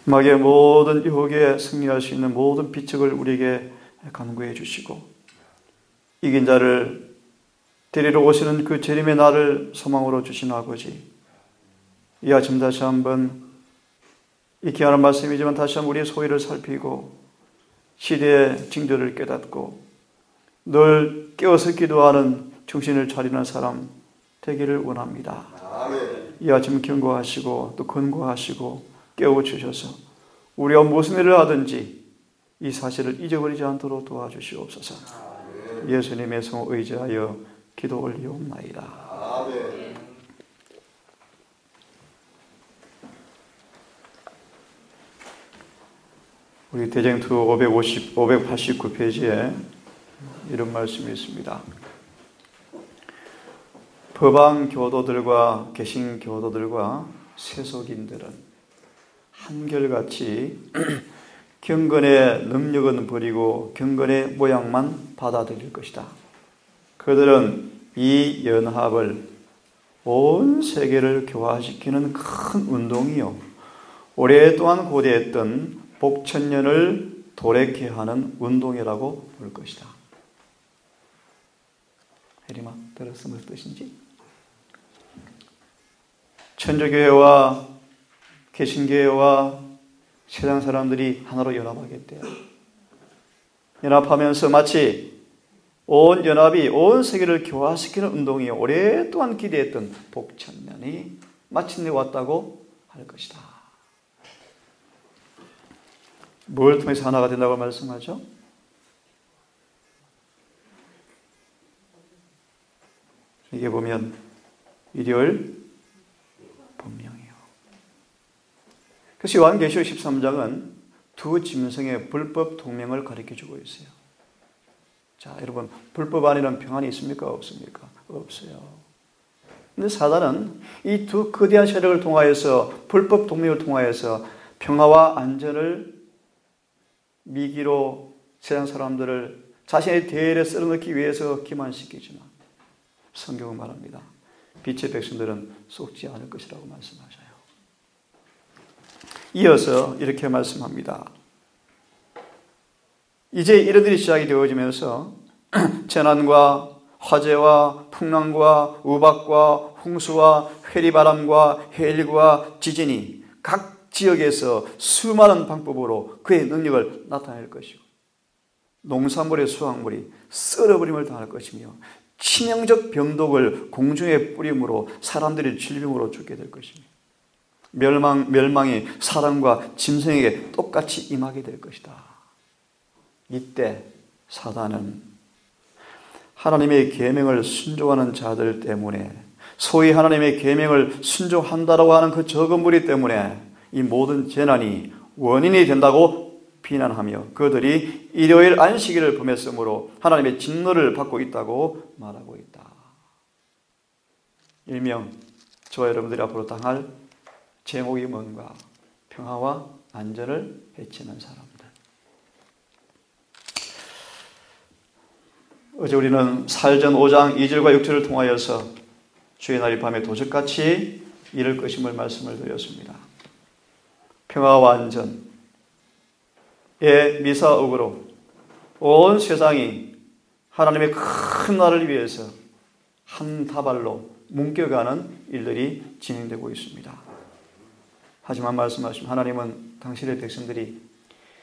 마귀의 모든 유혹에 승리할 수 있는 모든 비책을 우리에게 간구해 주시고, 이긴 자를 데리러 오시는 그 재림의 날을 소망으로 주신 아버지, 이 아침 다시 한번 이 귀한 말씀이지만 다시 한번 우리의 소위를 살피고 시대의 징조를 깨닫고 늘 깨어서 기도하는 정신을 차리는 사람 되기를 원합니다. 이 아침 경고하시고 또 권고하시고 깨워주셔서 우리가 무슨 일을 하든지 이 사실을 잊어버리지 않도록 도와주시옵소서. 예수님의 성 의지하여 기도 올리옵나이다. 우리 대쟁투 589페이지에 이런 말씀이 있습니다. 법왕 교도들과 개신 교도들과 세속인들은 한결같이 경건의 능력은 버리고 경건의 모양만 받아들일 것이다. 그들은 이 연합을 온 세계를 교화시키는 큰 운동이요, 오랫동안 고대했던 복천년을 도래케 하는 운동이라고 볼 것이다. 혜림아, 들었어? 무슨 뜻인지? 천주교회와 개신교회와 세상 사람들이 하나로 연합하겠대요. 연합하면서 마치 온 연합이 온 세계를 교화시키는 운동이 오랫동안 기대했던 복천년이 마침내 왔다고 할 것이다. 뭘 통해서 하나가 된다고 말씀하죠? 이게 보면 일요일 본명이요. 그래서 요한계시록 13장은 두 짐승의 불법 동맹을 가르쳐주고 있어요. 자, 여러분, 불법 안에는 평안이 있습니까? 없습니까? 없어요. 근데 사단은 이 두 거대한 세력을 통하여서, 불법 동맹을 통하여서 평화와 안전을 미기로 세상 사람들을 자신의 대열에 쓸어넣기 위해서 기만시키지만 성경은 말합니다. 빛의 백성들은 속지 않을 것이라고 말씀하셔요. 이어서 이렇게 말씀합니다. 이제 이런 일이 시작이 되어지면서 재난과 화재와 풍랑과 우박과 홍수와 회리바람과 해일과 지진이 각 지역에서 수많은 방법으로 그의 능력을 나타낼 것이고, 농산물의 수확물이 썰어버림을 당할 것이며, 치명적 병독을 공중에 뿌림으로 사람들이 질병으로 죽게 될 것이며, 멸망이 사람과 짐승에게 똑같이 임하게 될 것이다. 이때 사단은 하나님의 계명을 순종하는 자들 때문에, 소위 하나님의 계명을 순종한다라고 하는 그 적은 무리 때문에 이 모든 재난이 원인이 된다고 비난하며 그들이 일요일 안식일을 범했으므로 하나님의 진노를 받고 있다고 말하고 있다. 일명 저와 여러분들이 앞으로 당할 제목이 뭔가? 평화와 안전을 해치는 사람들. 어제 우리는 살전 5장 2절과 6절을 통하여서 주의 날이 밤에 도적같이 이를 것임을 말씀을 드렸습니다. 평화와 안전의 미사옥으로 온 세상이 하나님의 큰 나라를 위해서 한 다발로 뭉겨가는 일들이 진행되고 있습니다. 하지만 말씀하신 하나님은 당신의 백성들이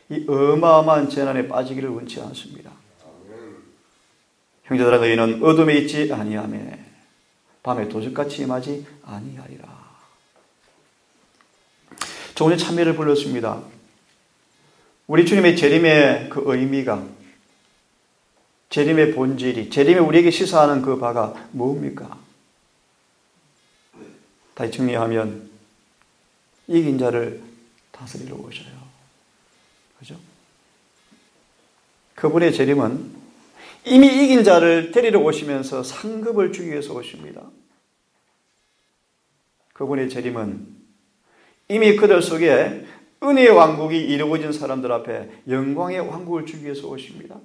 이 어마어마한 재난에 빠지기를 원치 않습니다. 형제들아, 너희는 어둠에 있지 아니하며 밤에 도적같이 임하지 아니하리라. 조금 전에 찬미를 불렀습니다. 우리 주님의 재림의 그 의미가, 재림의 본질이, 재림이 우리에게 시사하는 그 바가 뭡니까? 다시 정리하면 이긴 자를 다스리러 오셔요. 그죠? 그분의 재림은 이미 이긴 자를 데리러 오시면서 상급을 주기 위해서 오십니다. 그분의 재림은 이미 그들 속에 은혜의 왕국이 이루어진 사람들 앞에 영광의 왕국을 주기 위해서 오십니다.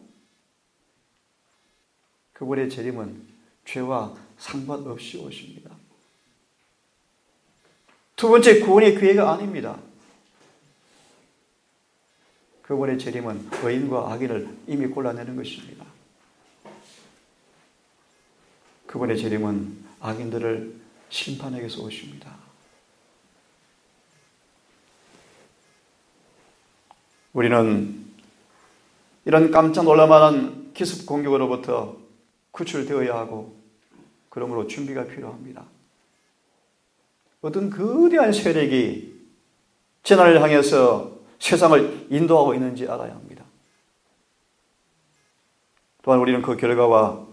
그분의 재림은 죄와 상관없이 오십니다. 두 번째, 구원의 기회가 아닙니다. 그분의 재림은 의인과 악인을 이미 골라내는 것입니다. 그분의 재림은 악인들을 심판하기 위해서 오십니다. 우리는 이런 깜짝 놀랄만한 기습 공격으로부터 구출되어야 하고, 그러므로 준비가 필요합니다. 어떤 거대한 세력이 재난을 향해서 세상을 인도하고 있는지 알아야 합니다. 또한 우리는 그 결과와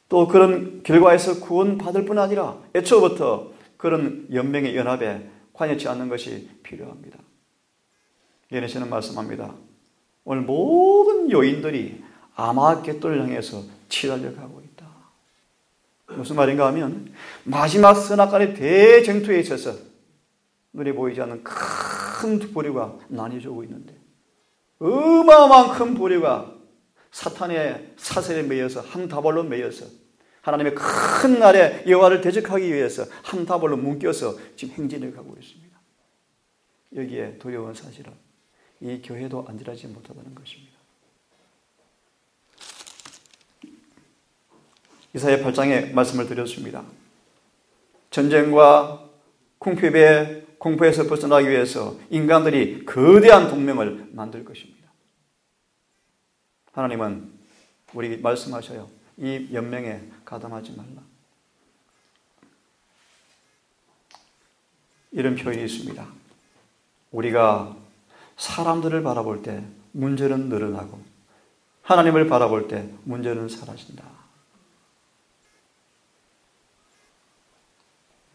또 그런 결과에서 구원받을 뿐 아니라 애초부터 그런 연맹의 연합에 관여치 않는 것이 필요합니다. 예언에서는 말씀합니다. 오늘 모든 요인들이 아마겟돈을 향해서 치달려 가고 있다. 무슨 말인가 하면 마지막 선악간의 대쟁투에 있어서 눈에 보이지 않는 큰 부류가 나뉘어져 오고 있는데, 어마어마한 큰 부류가 사탄의 사슬에 매여서 한 다발로 매여서 하나님의 큰 날에 여호와를 대적하기 위해서 한 다발로 묶여서 지금 행진을 가고 있습니다. 여기에 두려운 사실은 이 교회도 안전하지 못하다는 것입니다. 이사야 8장에 말씀을 드렸습니다. 전쟁과 공포에서 벗어나기 위해서 인간들이 거대한 동맹을 만들 것입니다. 하나님은 우리에게 말씀하셔요. 이 연맹에 가담하지 말라. 이런 표현이 있습니다. 우리가 사람들을 바라볼 때 문제는 늘어나고 하나님을 바라볼 때 문제는 사라진다.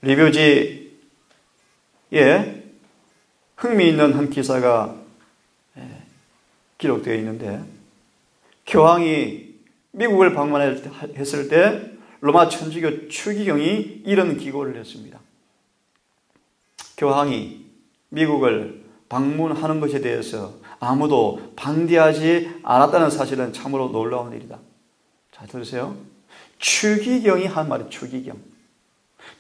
리뷰지에 흥미있는 한 기사가 기록되어 있는데, 교황이 미국을 방문했을 때 로마 천주교 추기경이 이런 기고를 했습니다. 교황이 미국을 방문하는 것에 대해서 아무도 반대하지 않았다는 사실은 참으로 놀라운 일이다. 잘 들으세요. 추기경이 한 말이 추기경.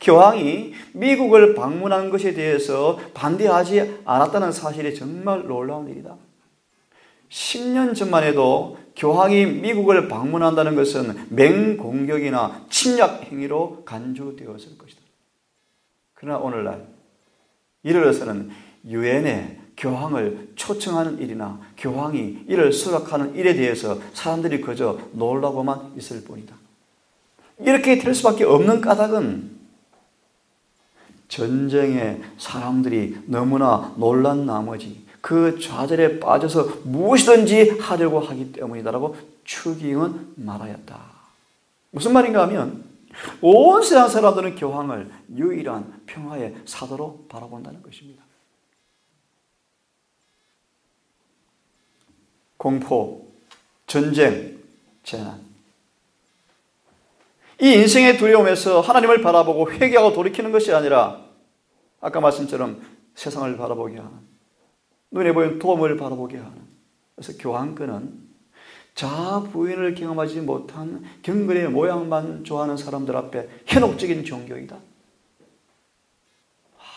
교황이 미국을 방문한 것에 대해서 반대하지 않았다는 사실이 정말 놀라운 일이다. 10년 전만 해도 교황이 미국을 방문한다는 것은 맹공격이나 침략 행위로 간주되었을 것이다. 그러나 오늘날 이르러서는 유엔에 교황을 초청하는 일이나 교황이 이를 수락하는 일에 대해서 사람들이 그저 놀라고만 있을 뿐이다. 이렇게 될 수밖에 없는 까닭은 전쟁에 사람들이 너무나 놀란 나머지 그 좌절에 빠져서 무엇이든지 하려고 하기 때문이다라고 추기경은 말하였다. 무슨 말인가 하면 온 세상 사람들은 교황을 유일한 평화의 사도로 바라본다는 것입니다. 공포, 전쟁, 재난, 이 인생의 두려움에서 하나님을 바라보고 회개하고 돌이키는 것이 아니라 아까 말씀처럼 세상을 바라보게 하는, 눈에 보이는 도움을 바라보게 하는, 그래서 교황권은 자아 부인을 경험하지 못한 경건의 모양만 좋아하는 사람들 앞에 현혹적인 종교이다.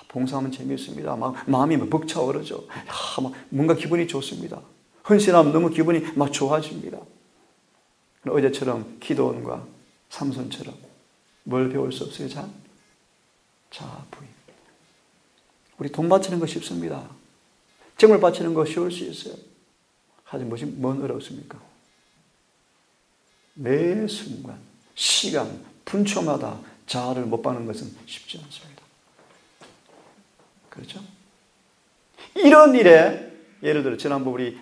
봉사하면 재미있습니다. 막 마음이 벅차오르죠. 막 뭔가 기분이 좋습니다. 헌신하면 너무 기분이 막 좋아집니다. 어제처럼 기도원과 삼손처럼 뭘 배울 수 없어요? 자아 부인. 우리 돈 바치는 거 쉽습니다. 재물 바치는 거 쉬울 수 있어요. 하지만 뭔 어렵습니까? 매 순간, 시간, 분초마다 자아를 못 박는 것은 쉽지 않습니다. 그렇죠? 이런 일에 예를 들어 지난번 우리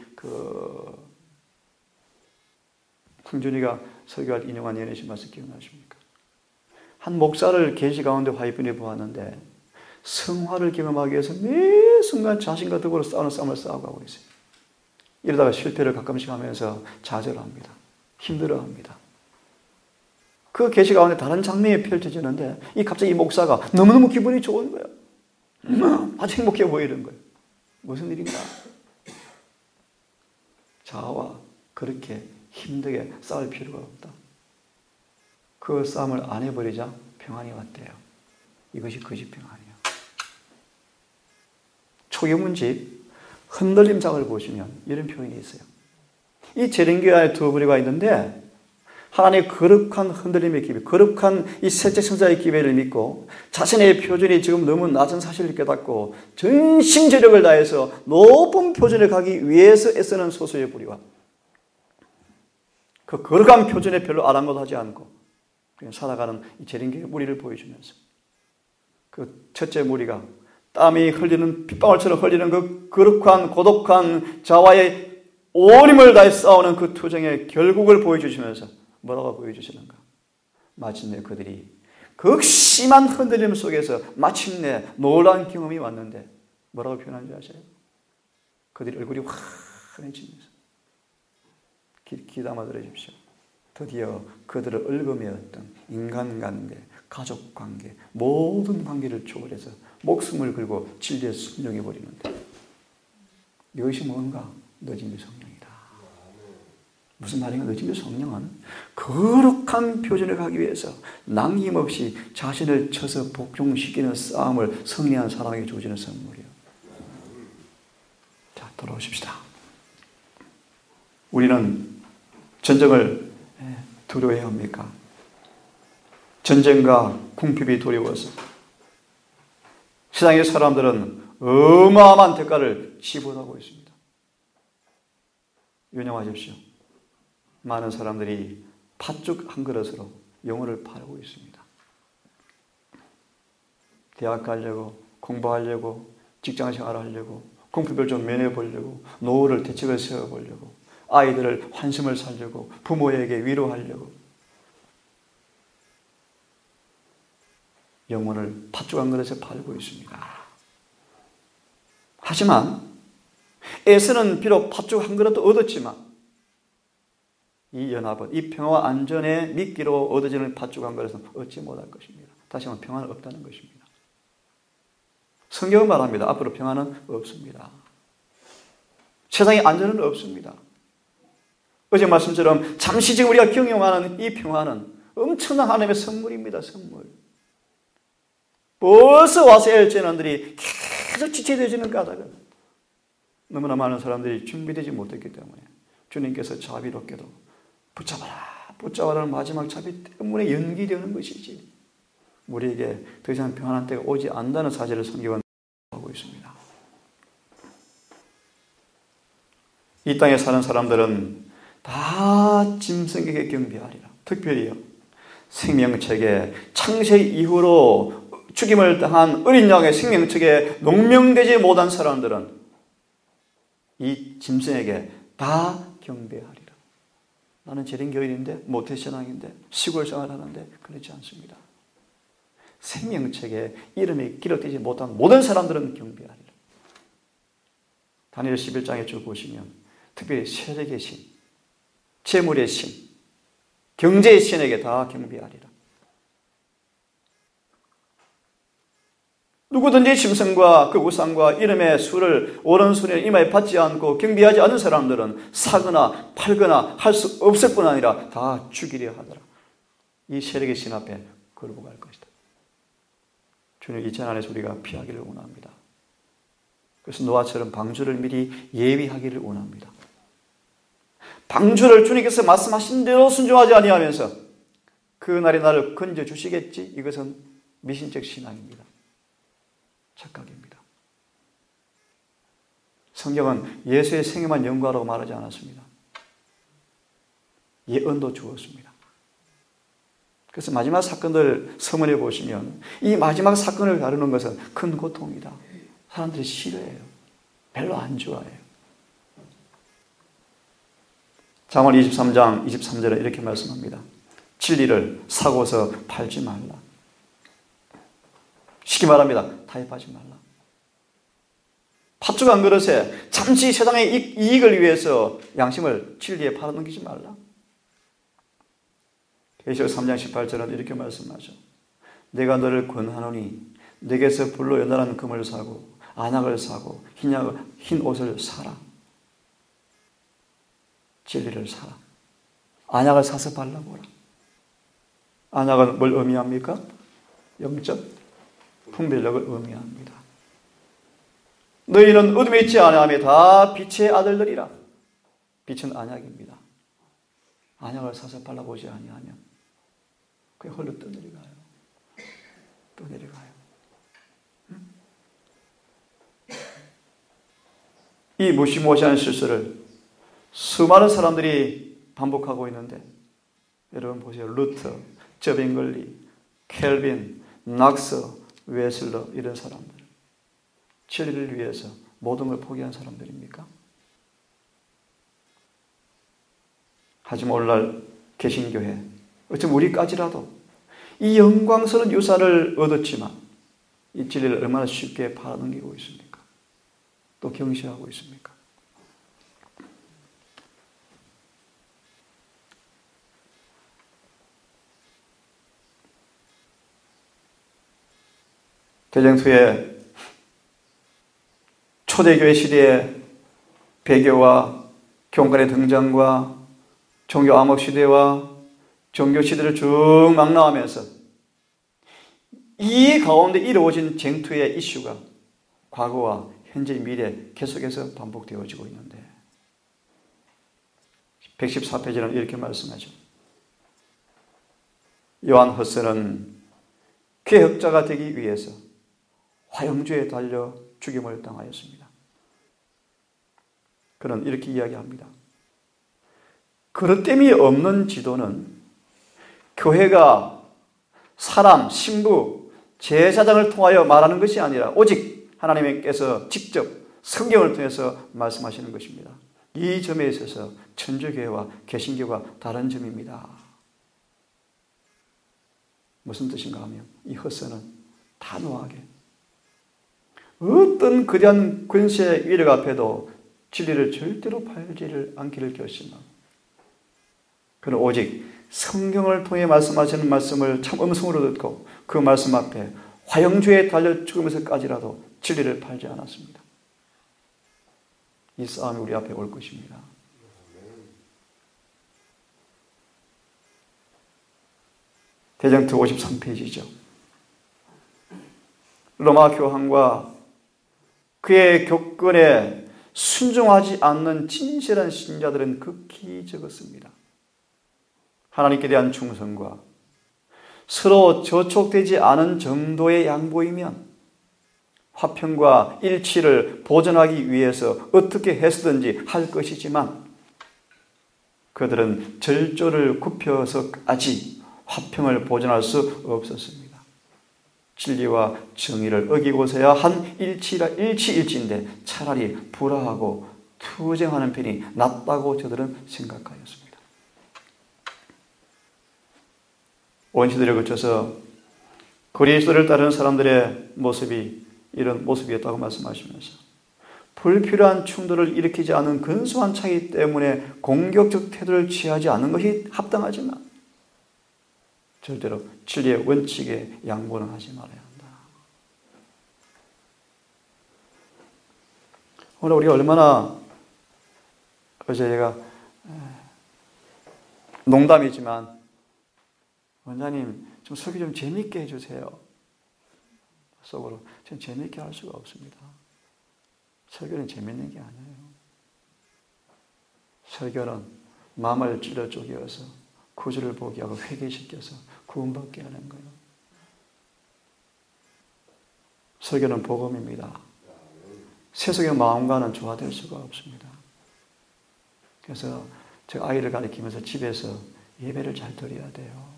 흥준이가 설교할 인용한 예언의 말씀 기억나십니까? 한 목사를 계시 가운데 화이분이 보았는데 성화를 경험하기 위해서 매 순간 자신과 덕으로 싸우는 싸움을 싸워가고 있어요. 이러다가 실패를 가끔씩 하면서 좌절합니다. 힘들어합니다. 그 계시 가운데 다른 장면이 펼쳐지는데 갑자기 이 목사가 너무너무 기분이 좋은 거예요. 아주 행복해 보이는 거예요. 무슨 일인가? 자아와 그렇게 힘들게 싸울 필요가 없다. 그 싸움을 안 해버리자 평안이 왔대요. 이것이 거짓 평안이에요. 초계문집 흔들림상을 보시면 이런 표현이 있어요. 이 재림교회 안에 두 부류가 있는데, 하나님의 거룩한 흔들림의 기회, 거룩한 이 셋째 성자의 기회를 믿고 자신의 표준이 지금 너무 낮은 사실을 깨닫고 전심전력을 다해서 높은 표준에 가기 위해서 애쓰는 소수의 부류와, 그 거룩한 표준에 별로 아랑곳하지 않고 그냥 살아가는 이 재림교회 무리를 보여주면서, 그 첫째 무리가 땀이 흘리는 핏방울처럼 흘리는 그 거룩한 고독한 자와의 온 힘을 다해 싸우는 그 투쟁의 결국을 보여주시면서 뭐라고 보여주시는가? 마침내 그들이 극심한 흔들림 속에서 마침내 놀라운 경험이 왔는데 뭐라고 표현하는지 아세요? 그들이 얼굴이 환해지면서, 귀담아 들으십시오. 드디어 그들을 얽어매었던 인간관계, 가족관계, 모든 관계를 초월해서 목숨을 걸고 진리에 순종해버리는데, 이것이 뭔가? 늦은 성령이다. 무슨 말인가? 늦은 성령은 거룩한 표준을 가기 위해서 낭임없이 자신을 쳐서 복종시키는 싸움을 승리한 사람에게 주어지는 선물이에요. 자, 돌아오십시다. 우리는 전쟁을 두려워해야 합니까? 전쟁과 궁핍이 두려워서 세상의 사람들은 어마어마한 대가를 지불하고 있습니다. 유념하십시오. 많은 사람들이 팥죽 한 그릇으로 영혼을 팔고 있습니다. 대학 가려고, 공부하려고, 직장생활을 하려고, 궁핍을 좀 면해보려고, 노후를 대책을 세워보려고, 아이들을 환심을 살려고, 부모에게 위로하려고 영혼을 팥죽 한 그릇에 팔고 있습니다. 하지만 에서는 비록 팥죽 한 그릇도 얻었지만 이 연합은, 이 평화와 안전에 미끼로 얻어지는 팥죽 한 그릇은 얻지 못할 것입니다. 다시 한번 평화는 없다는 것입니다. 성경은 말합니다. 앞으로 평화는 없습니다. 세상에 안전은 없습니다. 어제 말씀처럼 잠시 지금 우리가 경영하는 이 평화는 엄청난 하나님의 선물입니다. 선물. 벌써 와서의 재난들이 계속 지체되어지는 까닭은 너무나 많은 사람들이 준비되지 못했기 때문에 주님께서 자비롭게도 붙잡아라는 마지막 자비 때문에 연기되는 것이지, 우리에게 더 이상 평안한 때가 오지 않는다는 사실을 성경은 하고 있습니다. 이 땅에 사는 사람들은 다 짐승에게 경배하리라. 특별히요, 생명책에 창세 이후로 죽임을 당한 어린 양의 생명책에 농명되지 못한 사람들은 이 짐승에게 다 경배하리라. 나는 재림교인인데, 모태신앙인데, 시골 생활하는데 그렇지 않습니다. 생명책에 이름이 기록되지 못한 모든 사람들은 경배하리라. 다니엘 11장에 쭉 보시면 특별히 세력의 신, 재물의 신, 경제의 신에게 다 경배하리라. 누구든지 짐승과 그 우상과 이름의 수를 오른손에 이마에 받지 않고 경배하지 않는 사람들은 사거나 팔거나 할 수 없을 뿐 아니라 다 죽이려 하더라. 이 세력의 신 앞에 걸고 갈 것이다. 주님 이 재난에서 우리가 피하기를 원합니다. 그래서 노아처럼 방주를 미리 예비하기를 원합니다. 방주를 주님께서 말씀하신 대로 순종하지 아니하면서 그날에 나를 건져주시겠지? 이것은 미신적 신앙입니다. 착각입니다. 성경은 예수의 생애만 연구하라고 말하지 않았습니다. 예언도 주었습니다. 그래서 마지막 사건들 서문에 보시면 이 마지막 사건을 다루는 것은 큰 고통이다. 사람들이 싫어해요. 별로 안 좋아해요. 잠언 23장 23절에 이렇게 말씀합니다. 진리를 사고서 팔지 말라. 쉽게 말합니다. 타협하지 말라. 팥죽 한 그릇에 잠시 세상의 이익을 위해서 양심을 진리에 팔아넘기지 말라. 계시록 3장 18절은 이렇게 말씀하죠. 내가 너를 권하노니 내게서 불로 연단한 금을 사고 안약을 사고 흰 옷을 사라. 진리를 사라. 안약을 사서 발라보라. 안약은 뭘 의미합니까? 영적 분별력을 의미합니다. 너희는 어둠에 있지 아니하며 다 빛의 아들들이라. 빛은 안약입니다. 안약을 사서 발라보지 아니하면 그게 홀로 떠내려가요. 떠내려가요. 이 무시무시한 실수를 수많은 사람들이 반복하고 있는데, 여러분 보세요. 루터, 저빙글리, 켈빈, 낙서, 웨슬러, 이런 사람들, 진리를 위해서 모든 걸 포기한 사람들입니까? 하지만 오늘날 개신교회, 어쩌면 우리까지라도 이 영광스러운 유산을 얻었지만 이 진리를 얼마나 쉽게 팔아넘기고 있습니까? 또 경시하고 있습니까? 대쟁투의 초대교회 시대의 배교와 교훈관의 등장과 종교 암흑 시대와 종교 시대를 쭉 망라하면서 이 가운데 이루어진 쟁투의 이슈가 과거와 현재 미래 계속해서 반복되어지고 있는데, 114페이지는 이렇게 말씀하죠. 요한 허스는 개혁자가 되기 위해서 화영주에 달려 죽임을 당하였습니다. 그는 이렇게 이야기합니다. 그릇됨이 없는 지도는 교회가 사람, 신부, 제사장을 통하여 말하는 것이 아니라 오직 하나님께서 직접 성경을 통해서 말씀하시는 것입니다. 이 점에 있어서 천주교회와 개신교가 다른 점입니다. 무슨 뜻인가 하면 이 허스는 단호하게 어떤 거대한 권세의 위력 앞에도 진리를 절대로 팔지를 않기를 결심하고, 그는 오직 성경을 통해 말씀하시는 말씀을 참 음성으로 듣고 그 말씀 앞에 화영주에 달려 죽으면서까지라도 진리를 팔지 않았습니다. 이 싸움이 우리 앞에 올 것입니다. 대쟁투 53페이지죠. 로마 교황과 그의 교권에 순종하지 않는 진실한 신자들은 극히 적었습니다. 하나님께 대한 충성과 서로 저촉되지 않은 정도의 양보이면 화평과 일치를 보존하기 위해서 어떻게 해서든지 할 것이지만, 그들은 절조를 굽혀서까지 화평을 보존할 수 없었습니다. 진리와 정의를 어기고서야 한 일치인데 차라리 불화하고 투쟁하는 편이 낫다고 저들은 생각하였습니다. 온 시대를 거쳐서 그리스도를 따르는 사람들의 모습이 이런 모습이었다고 말씀하시면서, 불필요한 충돌을 일으키지 않은 근소한 차이 때문에 공격적 태도를 취하지 않는 것이 합당하지만 절대로 진리의 원칙에 양보는 하지 말아야 한다. 오늘 우리가 얼마나, 어제 제가 농담이지만 원장님 좀 설교 좀 재밌게 해주세요. 속으로 전 재밌게 할 수가 없습니다. 설교는 재밌는 게 아니에요. 설교는 마음을 찔러 쪼개어서 구주를 보게 하고 회개시켜서 구원받게 하는 거예요. 설교는 복음입니다. 세속의 마음과는 조화될 수가 없습니다. 그래서 제가 아이를 가르치면서 집에서 예배를 잘 드려야 돼요.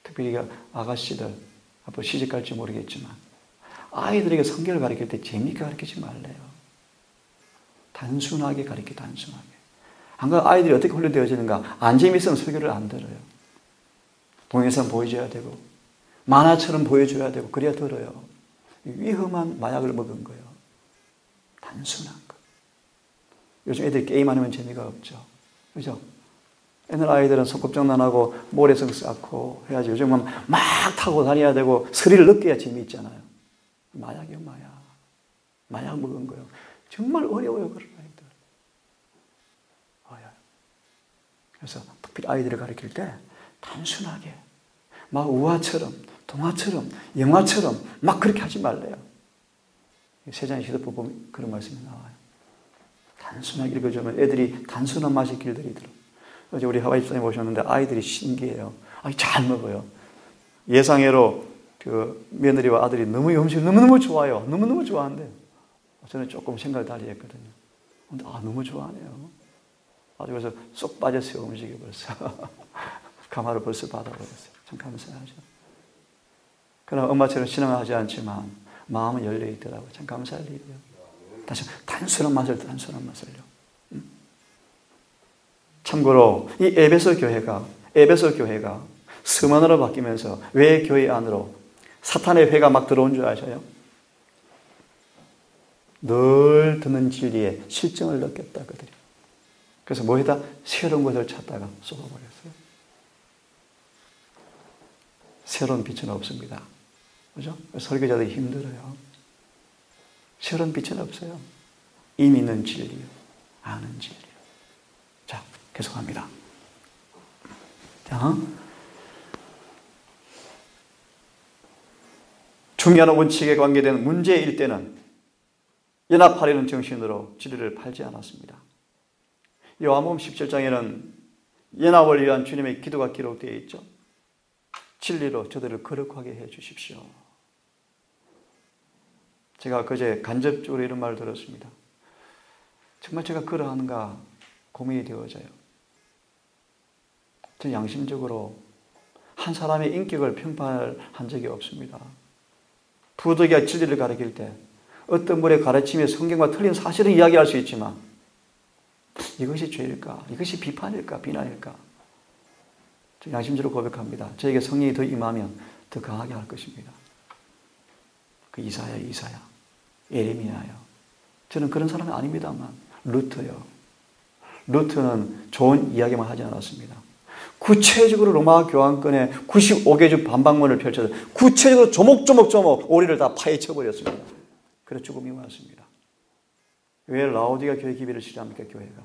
특별히 아가씨들, 앞으로 시집갈지 모르겠지만 아이들에게 성경을 가르칠 때 재미있게 가르치지 말래요. 단순하게 가르쳐, 단순하게. 안 그러면 아이들이 어떻게 훈련되어지는가? 안 재미있으면 설교를 안 들어요. 동영상 보여줘야 되고 만화처럼 보여줘야 되고 그래야 들어요. 위험한 마약을 먹은 거예요. 단순한 거. 요즘 애들이 게임 안 하면 재미가 없죠. 그죠? 옛날 아이들은 소꿉장난하고 모래성 쌓고 해야지. 요즘은 막 타고 다녀야 되고 스릴을 느껴야 재미있잖아요. 마약이요, 마약. 마약 먹은 거예요. 정말 어려워요, 그런 아이들. 그래서 특별히 아이들을 가르칠 때 단순하게 막 우화처럼, 동화처럼, 영화처럼 막 그렇게 하지 말래요. 세잔의 시대법 보면 그런 말씀이 나와요. 단순하게 읽어주면 애들이 단순한 맛에 길들이더라. 어제 우리 하와이 집사님 오셨는데 아이들이 신기해요. 아이 잘 먹어요. 예상외로 그 며느리와 아들이 너무 음식을 너무너무 좋아요. 너무너무 좋아하는데 저는 조금 생각을 달리 했거든요. 근데 너무 좋아하네요. 아주 그래서 쏙 빠졌어요. 음식이 벌써. 가마를 벌써 받아버렸어요. 참 감사하죠. 그러나 엄마처럼 신앙하지 않지만 마음은 열려있더라고요. 참 감사할 일이에요. 다시 단순한 맛을요. 참고로 이 에베소 교회가 스마나로 바뀌면서 왜 교회 안으로 사탄의 회가 막 들어온 줄 아셔요? 늘 듣는 진리에 실증을 느꼈다 그들이. 그래서 뭐에다 새로운 것을 찾다가 쏟아버렸어요. 새로운 빛은 없습니다. 그죠? 설교자들이 힘들어요. 새로운 빛은 없어요. 이미 있는 진리요. 아는 진리요. 자, 계속합니다. 자, 중요한 원칙에 관계된 문제일 때는 연합하려는 정신으로 진리를 팔지 않았습니다. 요한복음 17장에는 연합을 위한 주님의 기도가 기록되어 있죠. 진리로 저들을 거룩하게 해 주십시오. 제가 그제 간접적으로 이런 말을 들었습니다. 정말 제가 그러한가 고민이 되어져요. 저는 양심적으로 한 사람의 인격을 평판한 적이 없습니다. 부득이가 진리를 가르칠 때 어떤 분의 가르침에 성경과 틀린 사실을 이야기할 수 있지만 이것이 죄일까? 이것이 비판일까? 비난일까? 양심적으로 고백합니다. 저에게 성령이 더 임하면 더 강하게 할 것입니다. 그 이사야, 예레미야요. 저는 그런 사람이 아닙니다만 루터요. 루터는 좋은 이야기만 하지 않았습니다. 구체적으로 로마 교황권의 95개주 반박문을 펼쳐서 구체적으로 조목조목 오리를 다 파헤쳐버렸습니다. 그래서 죽음이 왔습니다. 왜 라오디가 교회 기비를 싫어합니까? 교회가.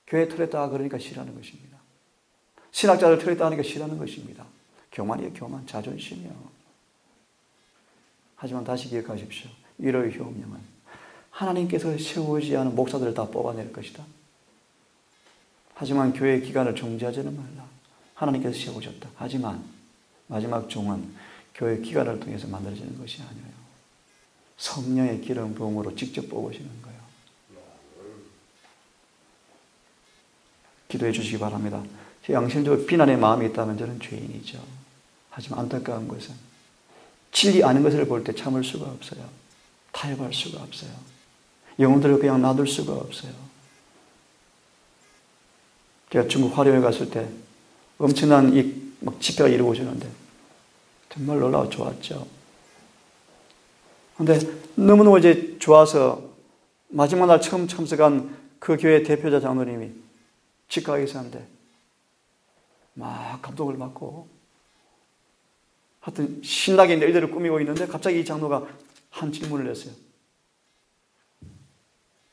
교회 틀렸다 그러니까 싫어하는 것입니다. 신학자들 틀렸다 하니까 싫어하는 것입니다. 교만이에요. 교만. 자존심이요. 하지만 다시 기억하십시오. 위로의 효명은 하나님께서 세우지 않은 목사들을 다 뽑아낼 것이다. 하지만 교회의 기간을 정지하지는 말라. 하나님께서 세우셨다. 하지만 마지막 종은 교회 기간을 통해서 만들어지는 것이 아니에요. 성령의 기름 부음으로 직접 뽑으시는 거예요. 기도해 주시기 바랍니다. 양심적으로 비난의 마음이 있다면 저는 죄인이죠. 하지만 안타까운 것은 진리 아는 것을 볼 때 참을 수가 없어요. 타협할 수가 없어요. 영혼들을 그냥 놔둘 수가 없어요. 제가 중국 화려에 갔을 때 엄청난 막 집회가 이루어지는데 정말 놀라워 좋았죠. 근데 너무너무 이제 좋아서 마지막 날 처음 참석한 그 교회 대표자 장로님이 치과 의사인데 막 감동을 받고 하여튼 신나게 일들을 꾸미고 있는데 갑자기 이 장로가 한 질문을 했어요.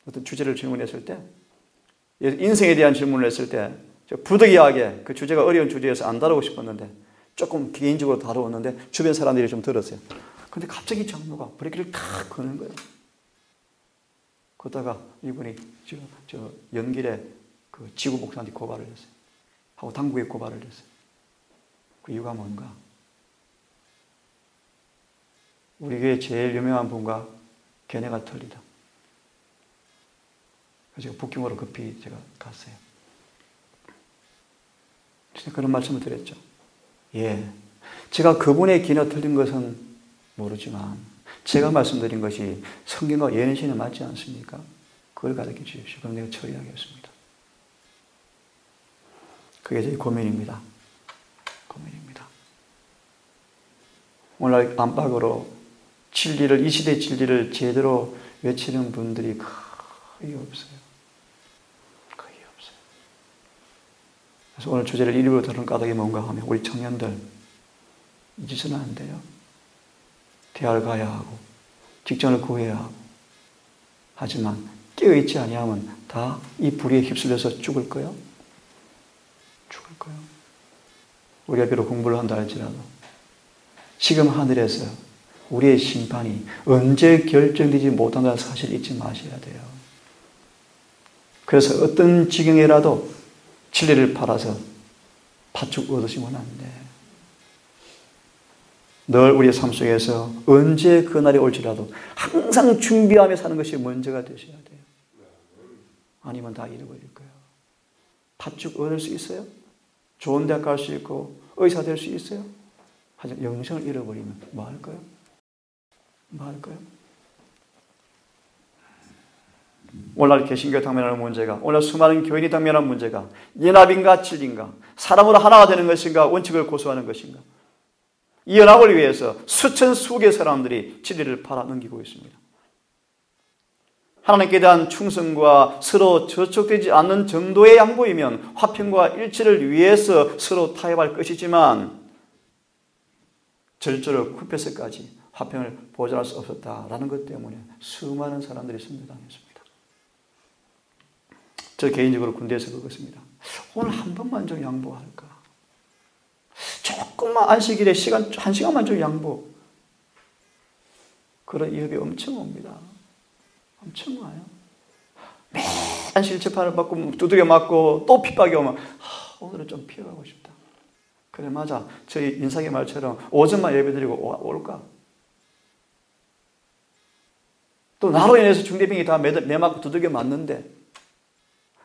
어떤 주제를 질문했을 때 인생에 대한 질문을 했을 때 부득이하게 그 주제가 어려운 주제여서 안 다루고 싶었는데 조금 개인적으로 다루었는데 주변 사람들이 좀 들었어요. 근데 갑자기 장로가 브레이크를 탁 거는 거예요. 그러다가 이분이 저 연길에 그 지구 목사한테 고발을 했어요. 하고 당국에 고발을 했어요. 그 이유가 뭔가? 우리 교회 제일 유명한 분과 견해가 틀리다. 그래서 제가 북경으로 급히 제가 갔어요. 진짜 그런 말씀을 드렸죠. 예. 제가 그분의 견해가 틀린 것은 모르지만 제가 말씀드린 것이 성경과 예언신에 맞지 않습니까? 그걸 가르쳐 주십시오. 그럼 내가 처리하겠습니다. 그게 제 고민입니다. 고민입니다. 오늘 안팎으로 진리를, 이 시대의 진리를 제대로 외치는 분들이 거의 없어요. 거의 없어요. 그래서 오늘 주제를 일부러 다룬 까닭이 뭔가 하면 우리 청년들 잊으서는 안 돼요. 대학을 가야 하고 직장을 구해야 하고 하지만 깨어있지 아니하면 다 이 불의에 휩쓸려서 죽을 거예요. 죽을 거예요. 우리가 비록 공부를 한다 할지라도 지금 하늘에서 우리의 심판이 언제 결정되지 못한다는 사실을 잊지 마셔야 돼요. 그래서 어떤 지경에라도 진리를 팔아서 팥죽 얻으시면 안 돼. 늘 우리의 삶 속에서 언제 그날이 올지라도 항상 준비하며 사는 것이 먼저가 되셔야 돼요. 아니면 다 잃어버릴 거예요. 팥죽 얻을 수 있어요? 좋은 대학 갈 수 있고 의사 될 수 있어요? 하지만 영생을 잃어버리면 뭐 할까요? 뭐 할까요? 오늘날 개신교에 당면하는 문제가, 오늘 수많은 교인이 당면하는 문제가 연합인가 진리인가, 사람으로 하나가 되는 것인가, 원칙을 고수하는 것인가. 이 연합을 위해서 수천 수개의 사람들이 진리를 팔아넘기고 있습니다. 하나님께 대한 충성과 서로 저촉되지 않는 정도의 양보이면 화평과 일치를 위해서 서로 타협할 것이지만 절절을 굽혀서까지 화평을 보존할 수 없었다라는 것 때문에 수많은 사람들이 선교당했습니다. 저 개인적으로 군대에서 그렇습니다. 오늘 한 번만 좀 양보할까? 조금만 안식일에 시간, 한 시간만 좀 양보. 그런 위협이 엄청 옵니다. 엄청 와요. 매일 안식일 재판을 받고 두들겨 맞고 또 핍박이 오면 오늘은 좀 피어가고 싶다. 그래 맞아. 저희 인상의 말처럼 오전만 예배드리고 올까? 또 나로 인해서 중대병이 다 매맞고 두들겨 맞는데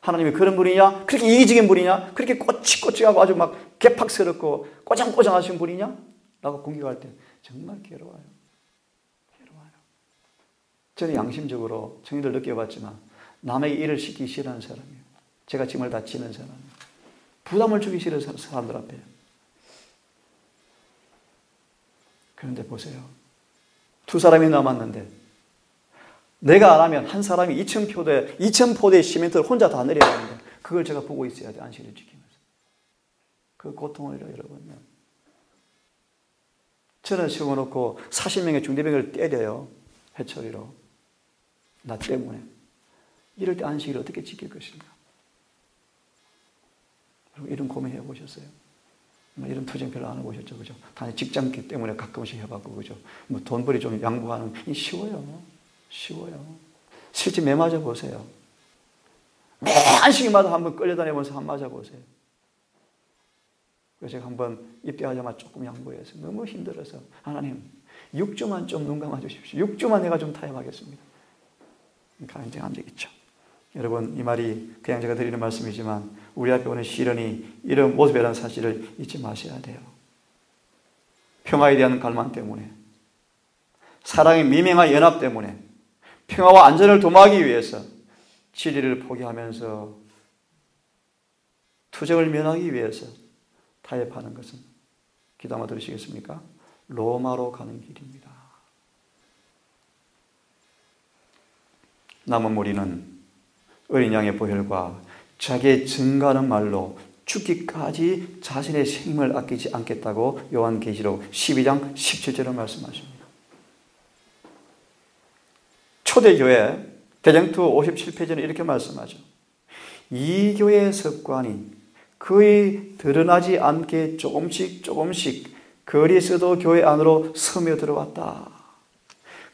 하나님이 그런 분이냐? 그렇게 이기적인 분이냐? 그렇게 꼬치꼬치하고 아주 막 개팍스럽고 꼬장꼬장하신 분이냐? 라고 공격할 때 정말 괴로워요. 괴로워요. 저는 양심적으로 청년들 느껴봤지만 남에게 일을 시키기 싫어하는 사람이에요. 제가 짐을 다 지는 사람이에요. 부담을 주기 싫은 사람들 앞에. 그런데 보세요. 두 사람이 남았는데 내가 안 하면 한 사람이 2,000포대의 시멘트를 혼자 다 내려야 하는데 그걸 제가 보고 있어야 돼. 안식일을 지키면서. 그 고통을 여러분요. 저는 세워놓고 40명의 중대병을 때려요. 해처리로. 나 때문에. 이럴 때 안식일을 어떻게 지킬 것인가. 이런 고민해 보셨어요? 이런 투쟁 별로 안 해보셨죠? 그죠? 단지 직장기 때문에 가끔씩 해봤고, 그죠? 뭐 돈벌이 좀 양보하는, 이 쉬워요. 쉬워요. 실제 매 맞아 보세요. 매 안식일마다 한번 끌려다니면서 한 맞아 보세요. 그래서 제가 한번 입대하자마자 조금 양보해서 너무 힘들어서 하나님 6주만 좀 눈 감아 주십시오. 6주만 내가 좀 타협하겠습니다. 가는데 안 되겠죠. 여러분 이 말이 그냥 제가 드리는 말씀이지만 우리 앞에 오는 시련이 이런 모습이라는 사실을 잊지 마셔야 돼요. 평화에 대한 갈망 때문에 사랑의 미명한 연합 때문에 평화와 안전을 도모하기 위해서 진리를 포기하면서 투쟁을 면하기 위해서 타협하는 것은 귀담아 들으시겠습니까? 로마로 가는 길입니다. 남은 무리는 어린 양의 보혈과 자기의 증거하는 말로 죽기까지 자신의 생명을 아끼지 않겠다고 요한계시록 12장 17절로 말씀하십니다. 초대교회 대쟁투 57페이지는 이렇게 말씀하죠. 이 교회의 습관이 거의 드러나지 않게 조금씩 그리스도 교회 안으로 스며들어왔다.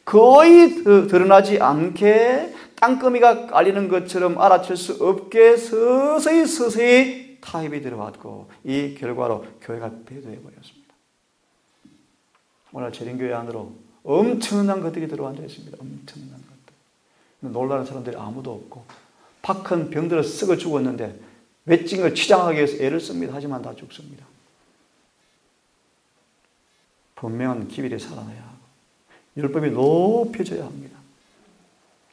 거의 드러나지 않게 땅거미가 깔리는 것처럼 알아챌 수 없게 서서히 타협이 들어왔고 이 결과로 교회가 폐도해버렸습니다. 오늘 재림교회 안으로 엄청난 것들이 들어앉아 있습니다. 엄청난 것들. 놀라는 사람들이 아무도 없고 박한 병들어 썩어 죽었는데 외진 걸 치장하기 위해서 애를 씁니다. 하지만 다 죽습니다. 분명한 기별이 살아나야 하고 율법이 높여져야 합니다.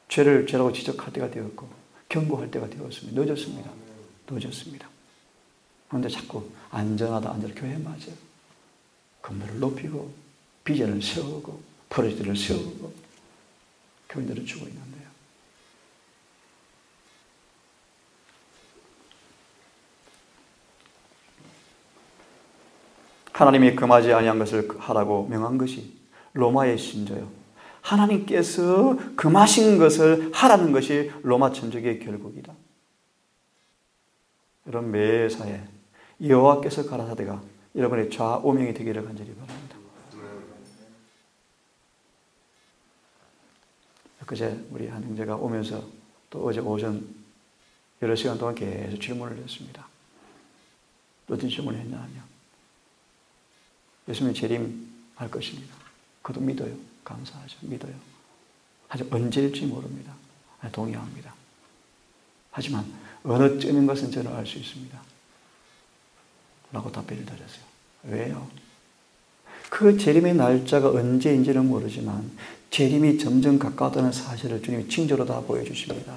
죄를 죄라고 지적할 때가 되었고 경고할 때가 되었습니다. 늦었습니다. 그런데 자꾸 안전하다 교회 맞아요. 건물을 높이고 비전을 세우고 프로젝트를 세우고 교인들은 죽어 있는데요. 하나님이 금하지 아니한 것을 하라고 명한 것이 로마의 신조요. 하나님께서 금하신 것을 하라는 것이 로마 천주교의 결국이다. 여러분 매사에 여호와께서 가라사대가 여러분의 좌우명이 되기를 간절히 바랍니다. 그제 우리 한 형제가 오면서 또 어제 오전 여러 시간 동안 계속 질문을 했습니다. 어떤 질문을 했냐 하면 예수님이 재림할 것입니다. 그것도 믿어요. 감사하죠. 믿어요. 하지만 언제일지 모릅니다. 동의합니다. 하지만 어느 쯤인 것은 저는 알 수 있습니다. 라고 답변을 드렸어요. 왜요? 그 재림의 날짜가 언제인지는 모르지만 재림이 점점 가까워지는 사실을 주님이 징조로 다 보여주십니다.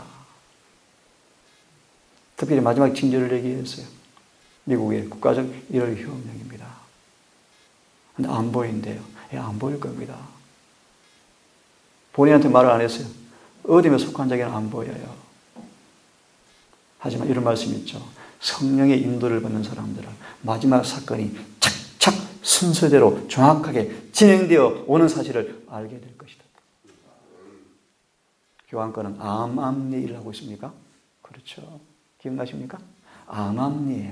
특별히 마지막 징조를 얘기했어요. 미국의 국가적 1월 휴업령입니다. 근데 안 보인대요. 안 보일 겁니다. 본인한테 말을 안 했어요. 어디에 속한 자에게는 안 보여요. 하지만 이런 말씀이 있죠. 성령의 인도를 받는 사람들은 마지막 사건이 착착 순서대로 정확하게 진행되어 오는 사실을 알게 될 것이다. 교환권은 암암리를 하고 있습니까? 그렇죠. 기억나십니까? 암암리.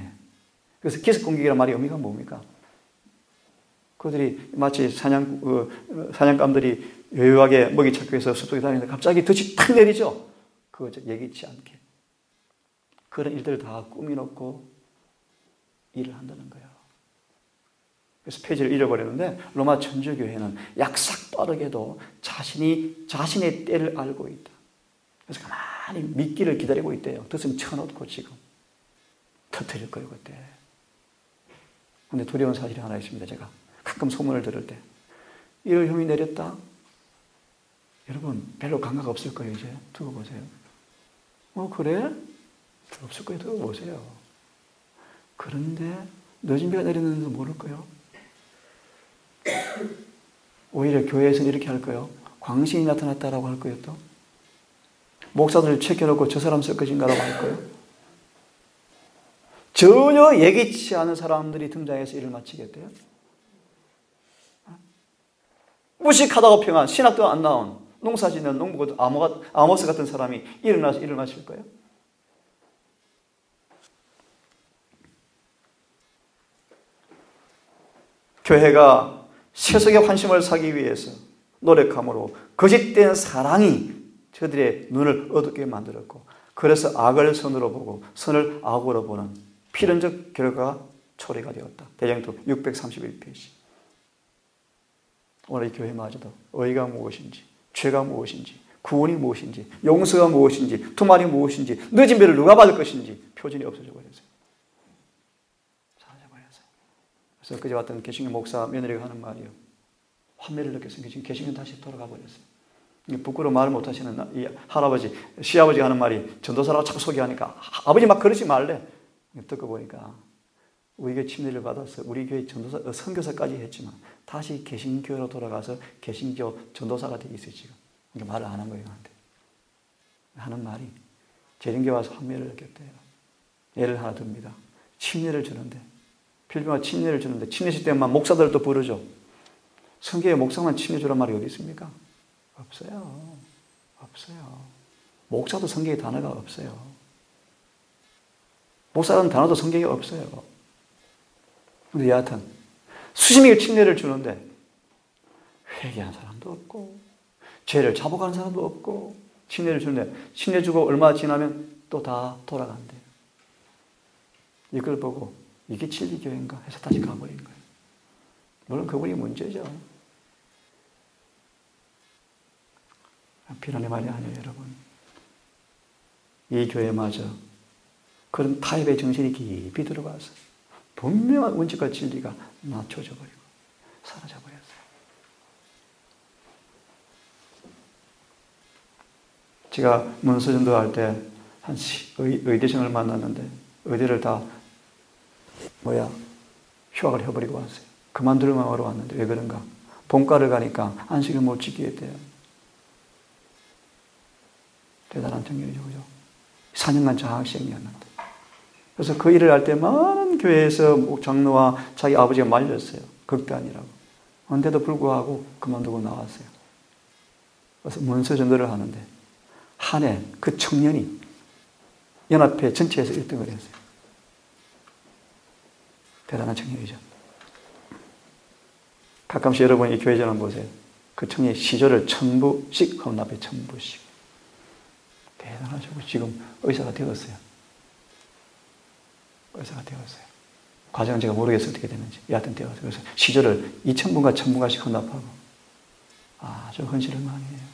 그래서 기습공격이라는 말이 의미가 뭡니까? 그들이 마치 사냥감들이 여유하게 먹이 찾기 위해서 숲속에 다니는데 갑자기 덫이 탁 내리죠. 그거 예기치 않게. 그런 일들을 다 꾸미놓고 일을 한다는 거예요. 그래서 페이지를 잃어버렸는데 로마 천주교회는 약삭 빠르게도 자신의 때를 알고 있다. 그래서 가만히 미끼를 기다리고 있대요. 덫은 쳐놓고 지금 터뜨릴 거예요 그때. 근데 두려운 사실이 하나 있습니다. 제가 가끔 소문을 들을 때 1월 흉이 내렸다. 여러분 별로 감각 없을 거예요. 이제 두고 보세요. 그래? 없을 거예요. 두고 보세요. 그런데 늦은 비가 내리는지도 모를 거예요. 오히려 교회에서는 이렇게 할 거예요. 광신이 나타났다라고 할 거예요. 또 목사들을 체크해놓고 저 사람 쓸 것인가라고 할 거예요. 전혀 예기치 않은 사람들이 등장해서 일을 마치겠대요. 무식하다고 평한 신학도 안 나온 농사짓는 농부 아모스 같은 사람이 일어나서 일을 마칠 거예요. 교회가 세속의 환심을 사기 위해서 노력함으로 거짓된 사랑이 저들의 눈을 어둡게 만들었고 그래서 악을 선으로 보고 선을 악으로 보는 필연적 결과가 초래가 되었다. 대장토 631페이지. 오늘 이 교회마저도 의가 무엇인지 죄가 무엇인지 구원이 무엇인지 용서가 무엇인지 투말이 무엇인지 늦은 배를 누가 받을 것인지 표준이 없어져 버렸어요. 사라져 버렸어요. 그래서 그제 왔던 개신교 목사 며느리가 하는 말이요. 환멸을 느꼈으니까 지금 개신교 다시 돌아가 버렸어요. 부끄러워 말을 못하시는 이 할아버지, 시아버지가 하는 말이 전도사라고 자꾸 소개하니까 아버지 막 그러지 말래. 듣고 보니까 우리 교회 침례를 받아서 우리 교회 전도사, 선교사까지 했지만 다시 개신교로 돌아가서 개신교 전도사가 되어 있어요 지금. 그러니까 말을 안 한 거예요 나한테. 하는 말이 재림교 와서 환멸을 느꼈대요. 예를 하나 듭니다. 침례를 주는데 필리핀과 침례를 주는데 침례식 때만 목사들도 부르죠. 성경에 목사만 침례 주란 말이 어디 있습니까? 없어요. 없어요. 목사도 성경에 단어가 없어요. 목사라는 단어도 성경에 없어요. 근데 여하튼 수십 명의 침례를 주는데 회개한 사람도 없고 죄를 자복하는 사람도 없고 침례를 주는데 침례 주고 얼마 지나면 또 다 돌아간대요. 이걸 보고 이게 진리교회인가 해서 다시 가버린 거예요. 물론 그분이 문제죠. 비난의 말이 아니에요, 여러분. 이 교회마저 그런 타협의 정신이 깊이 들어가서 분명한 원칙과 진리가 낮춰져 버리고 사라져 버렸어요. 제가 문서 전도할 때 한 의대생을 만났는데 의대를 다 휴학을 해버리고 왔어요. 그만둘 마음으로 왔는데 왜 그런가? 본과를 가니까 안식을 못 지키겠대요. 대단한 청년이죠, 그죠? 4년간 장학생이었는데. 그래서 그 일을 할 때 많은 교회에서 장로와 자기 아버지가 말렸어요. 극단이라고. 그런데도 불구하고 그만두고 나왔어요. 그래서 문서 전도를 하는데 한 해 그 청년이 연합회 전체에서 1등을 했어요. 대단한 청년이죠. 가끔씩 여러분 이 교회 전화 보세요. 그 청의 시조를 1000부씩 헌납해. 1000부씩. 대단하죠. 지금 의사가 되었어요. 의사가 되었어요. 과정은 제가 모르겠어요. 어떻게 되는지. 여하튼 되었어요. 그래서 시조를 2000분과 1000분가씩 헌납하고 아주 헌신을 많이 해요.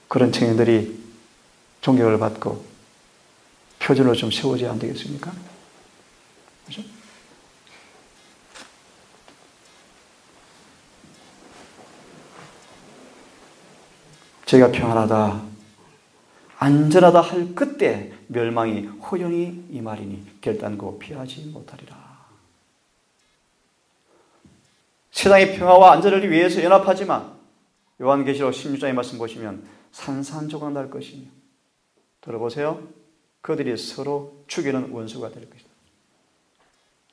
그런 청년들이 존경을 받고 표준으로 좀 세워져야 안 되겠습니까? 그죠? 저희가 평안하다, 안전하다 할 그때 멸망이 호연히 임하리니 결단코 피하지 못하리라. 세상의 평화와 안전을 위해서 연합하지만 요한계시록 16장의 말씀 보시면 산산조각 날 것이며, 들어보세요. 그들이 서로 죽이는 원수가 될 것이다.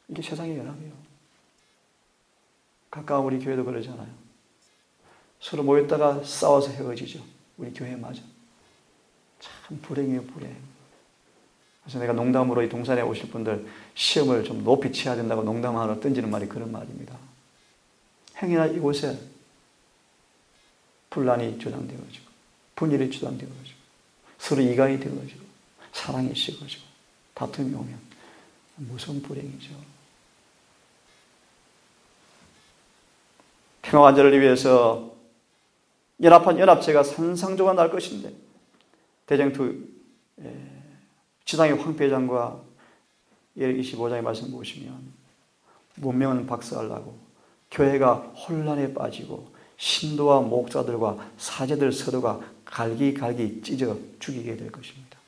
이게 세상의 연합이에요. 가까운 우리 교회도 그러잖아요. 서로 모였다가 싸워서 헤어지죠. 우리 교회마저. 참 불행이에요, 불행. 그래서 내가 농담으로 이 동산에 오실 분들 시험을 좀 높이 치어야 된다고 농담 하나 던지는 말이 그런 말입니다. 행여나 이곳에 분란이 조장되어지고 분열이 조장되어지고 서로 이간이 되어지고 사랑이 식어지고 다툼이 오면 무서운 불행이죠. 평화 안전을 위해서 연합한 연합체가 산상조각 날 것인데, 대쟁투 지상의 황폐장과 25장의 말씀 보시면 문명은 박살나고 교회가 혼란에 빠지고 신도와 목사들과 사제들 서로가 갈기갈기 찢어 죽이게 될 것입니다.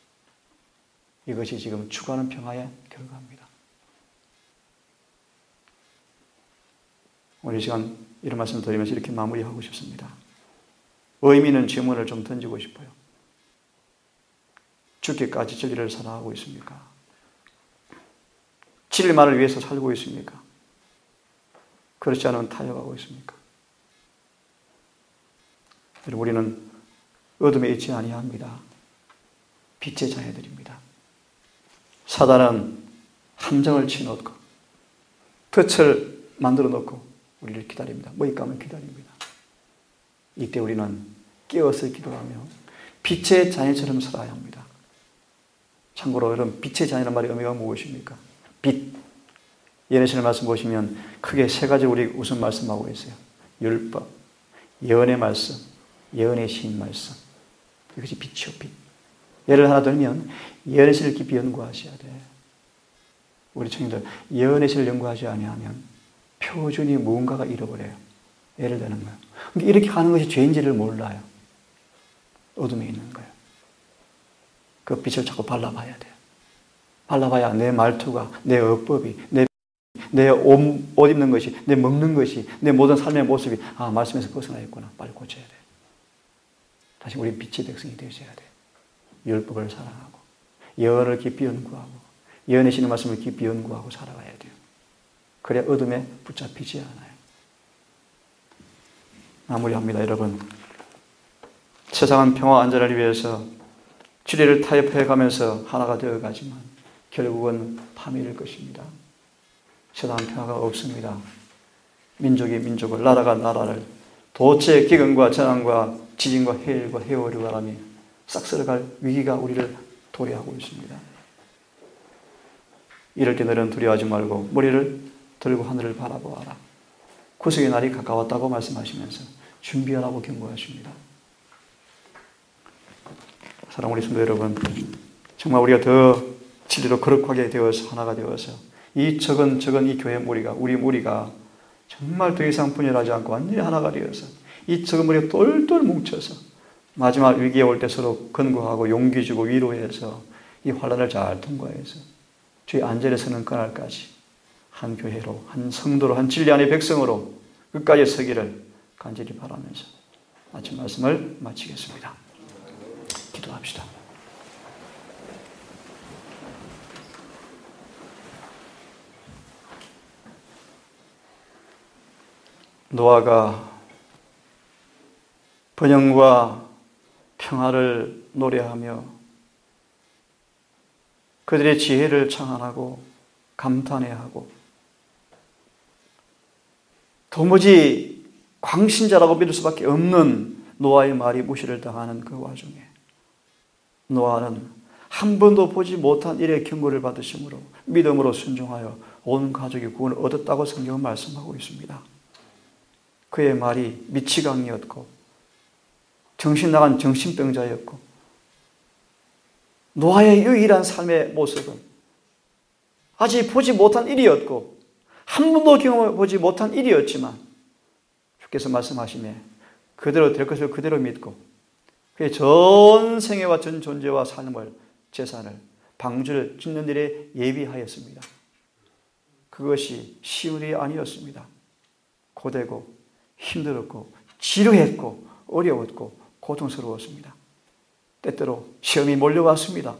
이것이 지금 추구하는 평화의 결과입니다. 오늘 이 시간 이런 말씀 드리면서 이렇게 마무리하고 싶습니다. 의미 있는 질문을 좀 던지고 싶어요. 죽기까지 진리를 사랑하고 있습니까? 진리만을 위해서 살고 있습니까? 그렇지 않으면 타협하고 있습니까? 우리는 어둠에 있지 아니합니다. 빛의 자녀들입니다. 사단은 함정을 치놓고 덫을 만들어 놓고 우리를 기다립니다. 먹잇감을 기다립니다. 이때 우리는 깨어서 기도하며 빛의 자녀처럼 살아야 합니다. 참고로 여러분, 빛의 자녀란 말의 의미가 무엇입니까? 빛. 예언의 말씀 보시면 크게 세 가지 우리 우선 말씀하고 있어요. 율법, 예언의 말씀, 예언의 신 말씀. 이것이 빛이요, 빛. 예를 하나 들면 예언의 신을 깊이 연구하셔야 돼. 우리 청년들 예언의 신을 연구하지 아니하면 표준이 무언가가 잃어버려요. 예를 드는 거예요. 근데 이렇게 하는 것이 죄인지를 몰라요. 어둠에 있는 거예요. 그 빛을 자꾸 발라봐야 돼요. 발라봐야 내 말투가, 내 어법이, 내 옷 입는 것이, 내 먹는 것이, 내 모든 삶의 모습이 말씀에서 벗어나 있구나. 빨리 고쳐야 돼요. 다시 우리 빛의 백성이 되셔야 돼요. 율법을 사랑하고 예언을 깊이 연구하고 예언의 신의 말씀을 깊이 연구하고 살아가야 돼요. 그래야 어둠에 붙잡히지 않아요. 마무리합니다, 여러분. 세상은 평화 안전을 위해서 진리를 타협해가면서 하나가 되어가지만 결국은 파멸일 것입니다. 세상은 평화가 없습니다. 민족이 민족을, 나라가 나라를 도체 기근과 재난과 지진과 해일과 해오리 바람이 싹 쓸어갈 위기가 우리를 도래하고 있습니다. 이럴 때 너는 두려워하지 말고 머리를 들고 하늘을 바라보아라. 구속의 날이 가까웠다고 말씀하시면서 준비하라고 경고하십니다. 사랑하는 우리 성도 여러분, 정말 우리가 더 진리로 거룩하게 되어서 하나가 되어서 이 적은 이 교회 무리가, 우리 무리가 정말 더 이상 분열하지 않고 완전히 하나가 되어서 이 적은 무리가 똘똘 뭉쳐서 마지막 위기에 올 때 서로 근거하고 용기 주고 위로해서 이 환난을 잘 통과해서 주의 안전에 서는 그날까지 한 교회로, 한 성도로, 한 진리 안의 백성으로 끝까지 서기를 간절히 바라면서 아침 말씀을 마치겠습니다. 기도합시다. 노아가 번영과 평화를 노래하며 그들의 지혜를 창안하고 감탄해하고 도무지 광신자라고 믿을 수밖에 없는 노아의 말이 무시를 당하는 그 와중에 노아는 한 번도 보지 못한 일의 경고를 받으심으로 믿음으로 순종하여 온 가족이 구원을 얻었다고 성경은 말씀하고 있습니다. 그의 말이 미치광이었고 정신 나간 정신병자였고 노아의 유일한 삶의 모습은 아직 보지 못한 일이었고 한 번도 경험해보지 못한 일이었지만 주께서 말씀하시며 그대로 될 것을 그대로 믿고 그의 전 생애와 전 존재와 삶을 재산을 방주를 짓는 일에 예비하였습니다. 그것이 쉬운 일이 아니었습니다. 고되고 힘들었고 지루했고 어려웠고 고통스러웠습니다. 때때로 시험이 몰려왔습니다.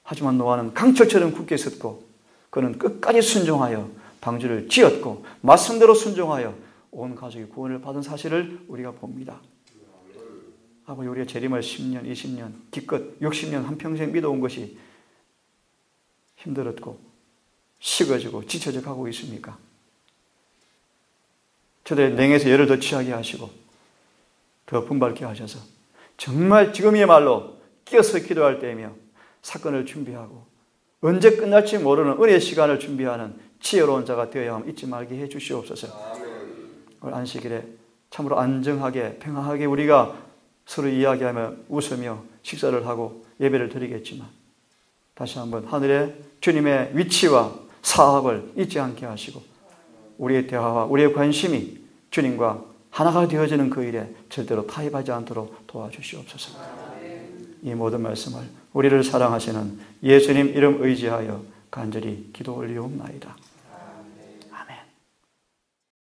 하지만 노아는 강철처럼 굳게 섰고 그는 끝까지 순종하여 방주를 지었고 말씀대로 순종하여 온 가족이 구원을 받은 사실을 우리가 봅니다. 아버지, 우리가 재림을 10년, 20년, 기껏 60년 한평생 믿어온 것이 힘들었고 식어지고 지쳐져 가고 있습니까? 저들의 냉에서 열을 더 취하게 하시고 더 분발케 하셔서 정말 지금이야말로 끼어서 기도할 때이며 사건을 준비하고 언제 끝날지 모르는 은혜의 시간을 준비하는 지혜로운 자가 되어야 함 잊지 말게 해 주시옵소서. 오늘 안식일에 참으로 안정하게 평안하게 우리가 서로 이야기하며 웃으며 식사를 하고 예배를 드리겠지만 다시 한번 하늘의 주님의 위치와 사업을 잊지 않게 하시고 우리의 대화와 우리의 관심이 주님과 하나가 되어지는 그 일에 절대로 타협하지 않도록 도와주시옵소서. 이 모든 말씀을 우리를 사랑하시는 예수님 이름 의지하여 간절히 기도 올리옵나이다.